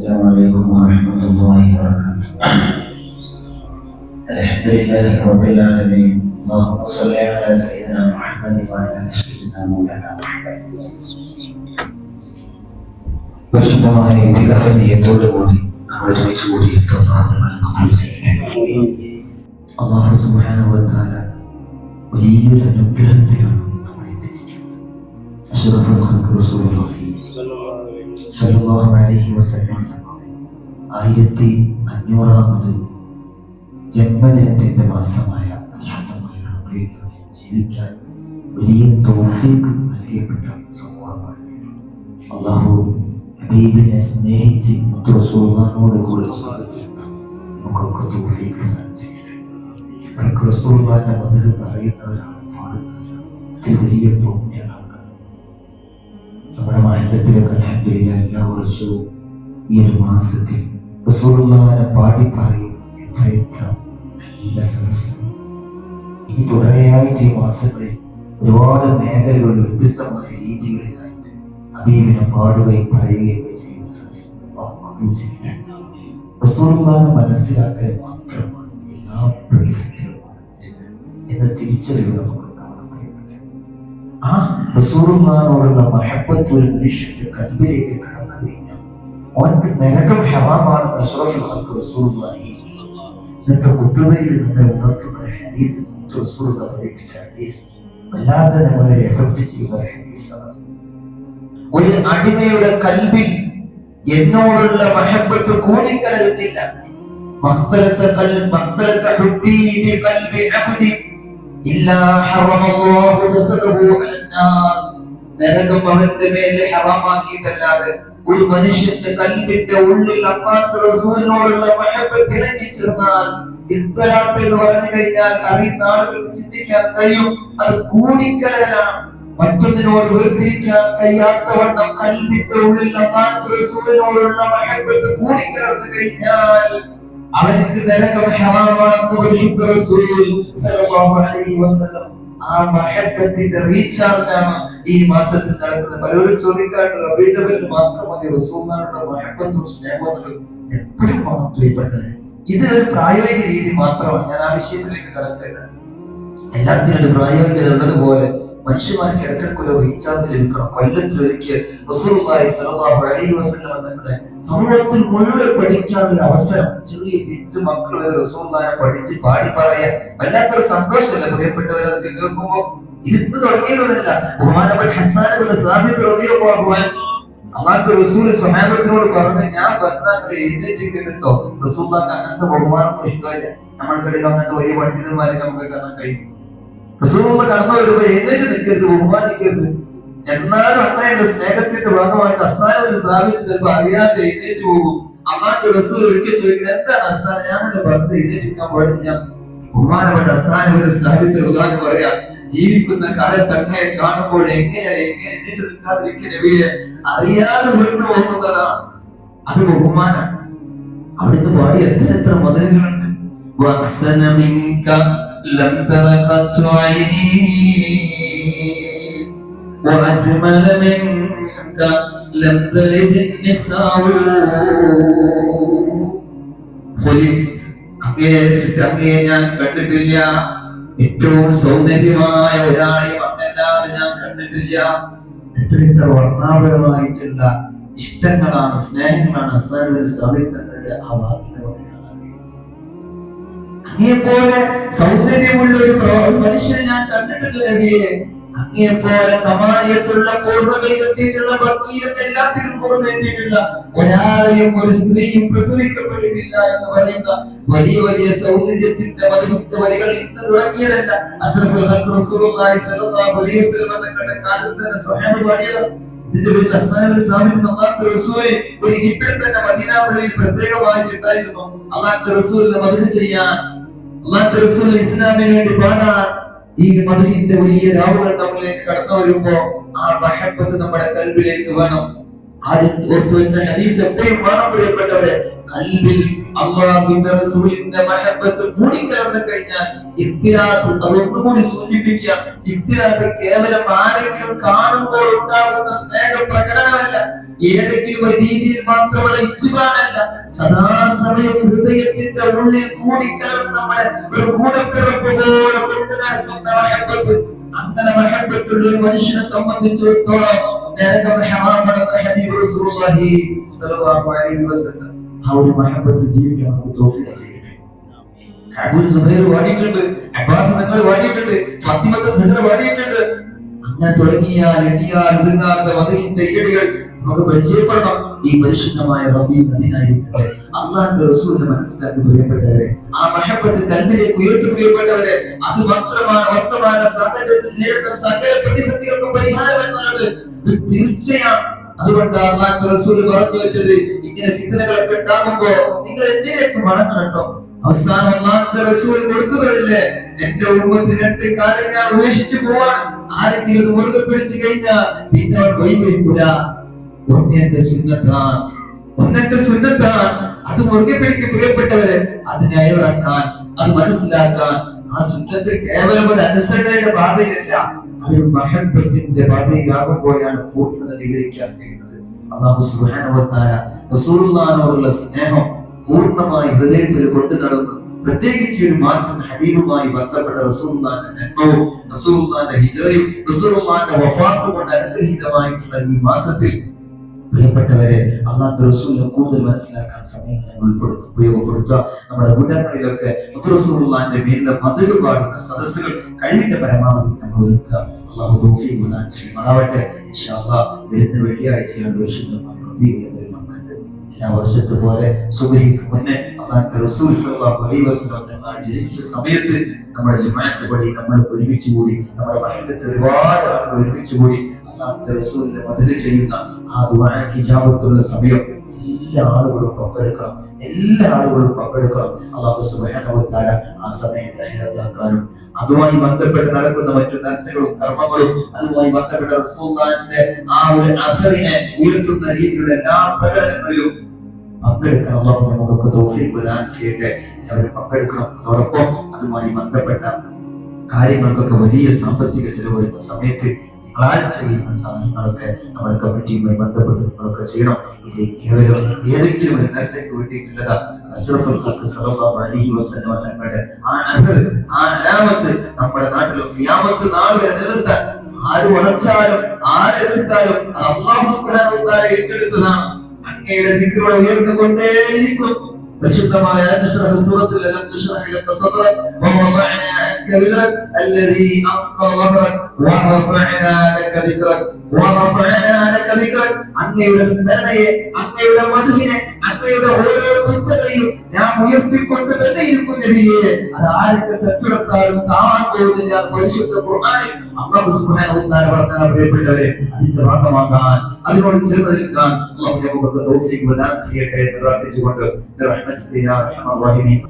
السلام عليكم ورحمة الله وبركاته. الحمد لله رب العالمين. اللهم صل على سيدنا محمد وعلى آل سيدنا مولانا محمد. പരിശുദ്ധമായ നിയത്തോടുകൂടി നാം ഒരുമിച്ച് കൂടിയിട്ടുള്ള അല്ലാഹു സുബ്ഹാനഹു വ തആല വലിയൊരു അനുഗ്രഹത്തിലാണ് നമ്മളെ എത്തിച്ചിട്ടുള്ളത്. അഷ്റഫുൽ ഖൽഖ് റസൂലുള്ളാഹി സ്വല്ലല്ലാഹു അലൈഹി വസല്ലം 1500 ജന്മദിനത്തിന്റെ മാസമായ ജീവിക്കാൻ വലിയ തൗഫീഖ് നൽകപ്പെട്ട സമൂഹമാണ്. അല്ലാഹു ഹബീബിനെ സ്നേഹിച്ച് റസൂലുള്ളാഹിനോട് കൂടെ നമുക്കൊക്കെ തൗഫീഖ് പ്രദാനം ചെയ്യട്ടെ. നമുക്ക് റസൂലുള്ളാഹിന്റെ മദ്ഹ് പറയുന്നവരാണ്, പാടുന്നവരാണ്, അത് വലിയ പുണ്യമാണ്. നമ്മുടെ മഹല്ലത്തിലൊക്കെ അൽഹംദുലില്ലാഹ് എല്ലാ വർഷവും ഈ ഒരു മാസത്തിൽ റസൂലുള്ളാഹിനെ പാടി പറയുന്ന എത്ര നല്ല സദസ്സ്. ഇനി തുടരെയായിട്ട് ഈ മാസങ്ങളിൽ ഒരുപാട് മേഖലകളിൽ വ്യത്യസ്തമായ രീതികളിലായിട്ട് ഹബീബിനെ പാടുകയും പറയുകയൊക്കെ ചെയ്യുന്ന സദസ്സ് റസൂലുള്ളാഹിനെ മനസ്സിലാക്കൽ മാത്രമാണ് എല്ലാ പ്രതിസന്ധികളുമാണ് എന്ന തിരിച്ചറിവ് നമുക്ക് ഉണ്ടാവണം. ആ റസൂലുള്ളാഹിനോടുള്ള മഹബ്ബത്ത് ഒരു മനുഷ്യന്റെ കൽബിലേക്ക് കടന്നു കഴിഞ്ഞാൽ അവർക്ക് നരകം ഹറാമാണെന്ന് അഷ്റഫുൽ ഖൽഖ് റസൂലുള്ളാഹി ഇന്നത്തെ ഖുതുബയിൽ നമ്മെ ഉണർത്തുന്ന ഒരു ഹദീസ്, റസൂലുള്ളാഹി പഠിപ്പിച്ച ഹദീസ് വല്ലാതെ നമ്മളെ എഫക്ട് ചെയ്യുന്ന ഒരു ഹദീസാണ്. ഒരു അടിമയുടെ കൽബിൽ എന്നോടുള്ള മഹബ്ബത്ത് കൂടിക്കലരുന്നില്ല. മഖ്തലത ഹുബ്ബി ബി ഖൽബി അബ്ദി ഇല്ലാ ഹറമല്ലാഹു ജസദഹു അലന്നാർ. നരകം അവന്റെ മേലെ ഹറാമാക്കിയിട്ടല്ലാതെ ഒരു മനുഷ്യന്റെ കൽബിന്റെ ഉള്ളിൽ അല്ലാഹുവിന്റെ റസൂലിനോടുള്ള മഹബ്ബത്ത് ഇണങ്ങി ചേർന്നാൽ, ഇഖ്തിലാത്ത് എന്ന് പറഞ്ഞു കഴിഞ്ഞാൽ അറിയുന്ന ആളുകൾക്ക് ചിന്തിക്കാൻ കഴിയും, അത് കൂടിക്കലരാണ്. മറ്റൊന്നിനോട് വേർതിരിക്കാൻ കഴിയാത്തവണ്ണം കൽബിന്റെ ഉള്ളിൽ അല്ലാഹുവിന്റെ റസൂലിനോടുള്ള മഹബ്ബത്ത് കൂടിക്കലർന്നു കഴിഞ്ഞാൽ അവർക്ക് നരകം ഹറാമാണെന്ന് പരിശുദ്ധ റസൂൽ സല്ലല്ലാഹു അലൈഹി വസല്ലം ആ മഹബ്ബത്തിന്റെ റീചാർജ് ആണ് ഈ മാസത്തിൽ നടക്കുന്നത്. പലരും ചോദിക്കാറുണ്ട്, റബീഉൽ അവ്വൽ മാത്രം മതി റസൂലുള്ളാഹിയുടെ മഹബ്ബത്തും സ്നേഹവും എപ്പോഴും പ്രിയപ്പെട്ടത്? ഇത് ഒരു പ്രായോഗിക രീതി മാത്രമാണ്. ഞാൻ ആ വിഷയത്തിലേക്ക് കടക്കില്ല. എല്ലാത്തിനും ഒരു പ്രായോഗികത ഉള്ളതുപോലെ മനുഷ്യന്മാർക്ക് ഇടയ്ക്കിടയ്ക്ക് ഒരു റീചാർജ് ലഭിക്കണം. കൊല്ലത്തിലൊരിക്കൽ റസൂലുള്ളാഹി സ്വല്ലല്ലാഹു അലൈഹി വസല്ലം തങ്ങളുടെ സമൂഹത്തിൽ മുഴുവൻ പഠിക്കാനുള്ള അവസരം, ചെറിയ പിഞ്ചു മക്കൾ റസൂലുള്ളാഹിനെ പഠിച്ച് പാടി പറയാൻ വല്ലാത്തൊരു സന്തോഷമല്ല പ്രിയപ്പെട്ടവരെ? അതൊക്കെ കേൾക്കുമ്പോൾ ഇരുന്ന് തുടങ്ങിയതല്ല. ബഹുമാനപ്പെട്ട ഹസ്സാൻ ഇബ്നു സാബിത്ത് റളിയല്ലാഹു അൻഹു അല്ലാഹുവിന്റെ റസൂൽ സ്വഹാബത്തിനോട് പറഞ്ഞു, ഞാൻ പറഞ്ഞാൽ എഴുന്നേറ്റിട്ടോ. റസൂലുള്ളാഹിക്ക് അങ്ങനത്തെ ബഹുമാനമൊന്നും ഇഷ്ടമില്ല. നമ്മൾക്കിടയിൽ അങ്ങനത്തെ വലിയ പണ്ഡിതന്മാരൊക്കെ നമുക്ക് കാണാൻ കഴിയും. റസൂലുള്ളാഹി കടന്നു വരുമ്പോൾ എഴുന്നേറ്റ് നിൽക്കരുത്, ബഹുമാനിക്കരുത്. എന്നാലും അങ്ങനെയുള്ള സ്നേഹത്തിന്റെ ഭാഗമായിട്ട് ഹസ്സാൻ ഇബ്നു സാബിത്ത് ചിലപ്പോൾ അറിയാതെ എഴുന്നേറ്റ് പോകും. അല്ലാഹുവിന്റെ റസൂൽ ഒരിക്കൽ ചോദിക്കുന്നത്, എന്താണ് ഹസ്സാൻ, ഞാനല്ലേ പറഞ്ഞത് എഴുന്നേറ്റിരിക്കാൻ പാടില്ല? ബഹുമാനപ്പെട്ട ഹസ്സാൻ ഇബ്നു സാബിത്ത് റളിയല്ലാഹു അൻഹു പറയാ, ജീവിക്കുന്ന കാലത്ത് അങ്ങനെ കാണുമ്പോൾ എങ്ങനെ എഴുന്നേറ്റ് നിൽക്കാതിരിക്കുക നബിയെ? അറിയാതെ വീഴ്ന്നു പോകുന്നതാണ്. അത് ബഹുമാനം. അവിടുന്ന് പാടി എത്ര മതങ്ങളുണ്ട്. لم تر قط عيني وأجمل منك لم تلد النساء. അങ്ങയെ ഞാൻ കണ്ടിട്ടില്ല, ഏറ്റവും സൗന്ദര്യമായ ഒരാളെയും അങ്ങല്ലാതെ ഞാൻ കണ്ടിട്ടില്ല. എത്ര വർണ്ണാഭരമായിട്ടുള്ള ഇഷ്ടങ്ങളാണ്, സ്നേഹങ്ങളാണ് ഹസ്സാൻ ഇബ്നു സാബിത്ത് തങ്ങളുടെ ആ വാക്കിനെ അങ്ങേപോലെ സൗന്ദര്യമുള്ള ഒരു മനുഷ്യനെ ഞാൻ കണ്ടിട്ടില്ല നബിയെ. അങ്ങേപോലെ കമാലിയത്തുള്ള പൂർണ്ണതയിലെത്തിയിട്ടുള്ള ഭംഗിയിലും എല്ലാത്തിലും പൂർണ്ണെത്തിയിട്ടുള്ള ഒരാളെയും ഒരു സ്ത്രീയും പ്രസവിക്കപ്പെട്ടിട്ടില്ല എന്ന് പറയുന്ന വലിയ വലിയ സൗന്ദര്യത്തിന്റെ വരികൾ ഇന്ന് തുടങ്ങിയതല്ല. അഷ്റഫുൽ ഖൽഖ് റസൂലുള്ളാഹി സ്വല്ലല്ലാഹു അലൈഹി വസല്ലം തങ്ങളുടെ കാലത്ത് തന്നെ സ്വഹാബ പാടിയതാണ്. ഇതിന്റെ പേരിൽ ഹസ്സാൻ ഇബ്നു സാബിത്ത് അല്ലാഹുവിന്റെ റസൂൽ ഒരു ഇരിപ്പിടം തന്നെ മദീന പള്ളിയിൽ പ്രത്യേകമായിട്ടുണ്ടായിരുന്നു. അല്ലാഹുവിന്റെ റസൂലിനെ മദ്ഹ് ചെയ്യാൻ, അല്ലാഹുവിന്റെ റസൂൽ ഇസ്ലാമിന് വേണ്ടി പാടാൻ. ഈ മദ്ഹിന്റെ വലിയ രാവുകൾ നമ്മളിലേക്ക് കടന്നു വരുമ്പോ ആ മഹബ്ബത്ത് നമ്മുടെ കൽബിലേക്ക് വേണം. ആദ്യം ഓർത്തു വെച്ച ഹദീസ് എപ്പോഴും വേണം പ്രിയപ്പെട്ടവരെ. കൽബിൽ അല്ലാഹുവിന്റെ റസൂലിന്റെ മഹബ്ബത്ത് കൂടിക്കലർന്നു കഴിഞ്ഞാൽ ഇഖ്തിലാത്ത് അതൊന്നുകൂടി സൂചിപ്പിക്കുക. ഇഖ്തിലാത്ത് കേവലം ആരെങ്കിലും കാണുമ്പോൾ ഉണ്ടാകുന്ന സ്നേഹ പ്രകടനമല്ല. ഏതെങ്കിലും ഒരു രീതിയിൽ മാത്രമുള്ള ഇജ്തിമാഅല്ല, സദാസമയം ഹൃദയത്തിന്റെ ഉള്ളിൽ കൂടിക്കലർന്ന് നമ്മുടെ ഒരു കൂടപ്പിറപ്പ് പോലെ കൊണ്ടു നടക്കുന്ന മഹബ്ബത്ത്. അങ്ങനെ മഹബ്ബത്തുള്ള ഒരു മനുഷ്യനെ സംബന്ധിച്ചിടത്തോളം നരകം ഹറാമാണെന്ന് ഹബീബ് റസൂലുള്ളാഹി സ്വല്ലല്ലാഹു അലൈഹി വസല്ലം ആ ഒരു മഹബ്ബത്ത് ജീവിക്കാൻ നമുക്ക് തൗഫീഖ് ചെയ്യട്ടെ. കഅബുൽ സുബൈർ വാടിയിട്ടുണ്ട്, അബ്ബാസ് തങ്ങൾ വാടിയിട്ടുണ്ട്, ഫാത്തിമത്ത് സഹ്റ വാടിയിട്ടുണ്ട്. അങ്ങനെ തുടങ്ങിയാൽ എണ്ണിയാൽ ഒതുങ്ങാത്ത മദീനയുടെ ഈരടികൾ നമുക്ക് പരിചയപ്പെടണം. ഈ പരിശുദ്ധമായ റബ്ബിൽ അതിനായിരിക്കട്ടെ. അല്ലാഹുവിന്റെ റസൂലിനെ മനസ്സിലാക്കി പ്രിയപ്പെട്ടവരെ, ആ മഹബ്ബത്ത് കൽബിലേക്ക് ഉയർത്തി പ്രിയപ്പെട്ടവരെ, അത് മാത്രമാണ് വർത്തമാന സാഹചര്യത്തിൽ നേരിടുന്ന സകല പ്രതിസന്ധികൾക്കും പരിഹാരം എന്നുള്ളത് തീർച്ചയാണ്. അതുകൊണ്ടാണ് അല്ലാഹുവിന്റെ റസൂൽ പറഞ്ഞു വെച്ചത്, ഇങ്ങനെ ഫിത്നകളൊക്കെ ഉണ്ടാകുമ്പോ നിങ്ങൾ എന്തിനേക്ക് മടങ്ങണം. അവസാനം അല്ലാഹുവിന്റെ റസൂൽ കൊടുത്തതല്ലേ, എന്റെ ഉമ്മത്തിൽ രണ്ട് കാര്യം ഞാൻ ഉപേക്ഷിച്ചു പോവാണ്, ആരെങ്കിലും ഇത് മുറുകെ പിടിച്ചു കഴിഞ്ഞാൽ പിന്നെ അവർ വൈവിടിക്കൂല. ഒന്നെന്റെ സുന്നത്താണ്, അത് മുറുകെ പിടിക്ക് പ്രിയപ്പെട്ടവരെ. അതിനെ അയവിറക്കാൻ, അത് മനസ്സിലാക്കാൻ, ആ സുന്നത്ത് കേവലം ഒരു അനുസരണയുടെ പാതയല്ല, അതൊരു മഹബ്ബത്തിന്റെ പാതയിലാകുമ്പോഴാണ് പൂർണ്ണത കൈവരിക്കാൻ കഴിയുന്നത്. അല്ലാഹു സുബ്ഹാനഹു വ തആല റസൂലുള്ളാഹിനോടുള്ള സ്നേഹം പൂർണ്ണമായി ഹൃദയത്തിൽ കൊണ്ടു നടന്നു. പ്രത്യേകിച്ച് ഒരു മാസം ഹബീബുമായി ബന്ധപ്പെട്ട റസൂലുള്ളാഹിന്റെ ജന്മവും റസൂലുള്ളാഹിന്റെ ഹിജ്റയും റസൂലുള്ളാഹിന്റെ വഫാത്തും കൊണ്ട് അനുഗ്രഹീതമായിട്ടുള്ള ഈ മാസത്തിൽ പ്രിയപ്പെട്ടവരെ, അല്ലാഹുവിന്റെ റസൂലിനെ കൂടുതൽ മനസ്സിലാക്കാൻ സമയം ഉപയോഗപ്പെടുത്തുക. നമ്മുടെ വീടുകളിലൊക്കെ റസൂലുള്ളാഹിന്റെ പേരിലെ മദ്ഹ് പാടുന്ന സദസ്സുകൾ കഴിവിന്റെ പരമാവധി നമ്മൾ ഒരുക്കുക. അല്ലാഹു തൗഫീഖ് പ്രദാനം ചെയ്യുമാറാവട്ടെ. ഇൻഷാ അല്ലാഹ് വരുന്ന വെള്ളിയാഴ്ചയാണ് പരിശുദ്ധമായ റബീഉൽ അവ്വൽ. എല്ലാ വർഷത്തെ പോലെ സുബ്ഹിക്ക് മുന്നേ അല്ലാഹുവിന്റെ റസൂൽ സ്വല്ലല്ലാഹു അലൈഹി വസല്ലം തങ്ങൾ ജനിച്ച സമയത്ത് നമ്മുടെ ജുമുഅത്ത് പള്ളി നമ്മൾ ഒരുമിച്ച് കൂടി, നമ്മുടെ മഹല്ലത്തിൽ ഒരുപാട് ആളുകൾ ഒരുമിച്ച് കൂടി അല്ലാഹുവിന്റെ റസൂലിനെ മദ്ഹ് ചെയ്യുന്ന ആ ദുആക്ക് ഇജാബത്തുള്ള സമയം എല്ലാ ആളുകളും പങ്കെടുക്കണം. അല്ലാഹു സുബ്ഹാനഹു വ തആല ആ സമയത്തെ ഹയാത്താക്കാനും അതുമായി ബന്ധപ്പെട്ട് നടക്കുന്ന മറ്റു നേർച്ചകളും കർമ്മങ്ങളും അതുമായി ബന്ധപ്പെട്ട റസൂലുള്ളാഹിന്റെ ആ ഒരു അസറിനെ ഉയർത്തുന്ന രീതിയിലുള്ള എല്ലാ പ്രകടനങ്ങളിലും പങ്കെടുക്കാൻ അല്ലാഹു നമുക്കൊക്കെ തൗഫീഖ് പ്രദാനം ചെയ്യട്ടെ. എല്ലാവരും പങ്കെടുക്കണം. അതോടൊപ്പം അതുമായി ബന്ധപ്പെട്ട കാര്യങ്ങൾക്കൊക്കെ വലിയ സാമ്പത്തിക ചെലവ് വരുന്ന സമയത്ത് നിങ്ങളാൽ ചെയ്യുന്ന സഹായങ്ങളൊക്കെ നമ്മുടെ കമ്മിറ്റിയുമായി ബന്ധപ്പെട്ട് നിങ്ങളൊക്കെ ചെയ്യണം. ഇത് കേവലം ഏതെങ്കിലും ഒരു നേർച്ചയ്ക്ക് വേണ്ടിയിട്ടുള്ളതാ. അഷ്റഫുൽ ഖൽഖ് സ്വല്ലല്ലാഹു അലൈഹി വസല്ലം തങ്ങളുടെ ആ അസർ, ആ അലാമത്ത് നമ്മുടെ നാട്ടിലും ഖിയാമത്ത് നാൾ വരെ നിലനിർത്താൻ ആര് വളർച്ചാലും ആരെതിർത്താലും അല്ലാഹു സുബ്ഹാനഹു വ തആല ഏറ്റെടുത്തതാണ്. അങ്ങയുടെ ദിക്റുകൾ ഉയർന്നുകൊണ്ടേയിരിക്കും. പരിശുദ്ധമായ സൂറത്തുൽ അലം നശ്റഹ് ലക സദ്റക വവദഅന അൻക വിദ്റക അല്ലദീ അൻഖദ ളഹ്റക വറഫഅനാ ലക ദിക്റക വറഫഅനാ ലക ദിക്റക. അങ്ങയുടെ സ്മരണയെ, അങ്ങയുടെ മദ്ഹിനെ, അങ്ങയുടെ ഓരോ ചിന്തകളെയും ഞാൻ ഉയർത്തിക്കൊണ്ട് തന്നെ ഇരിക്കും നബിയേ. അത് ആർക്ക് തെറ്റിടത്താലും കാണാൻ പോകുന്നില്ല. പരിശുദ്ധ ഖുർആനിൽ അല്ലാഹു സുബ്ഹാനഹു വ തആല പറഞ്ഞ പ്രിയപ്പെട്ടവരെ, അതിന്റെ ഭാഗമാകാൻ, അതിനോട് ചേർന്ന് നിൽക്കാൻ അല്ലാഹു നമുക്ക് തൗഫീഖ് പ്രദാനം ചെയ്യട്ടെ എന്ന് പ്രാർത്ഥിച്ചുകൊണ്ട് റഹ്മത്തുക യാ അർഹമർ റഹീമീൻ.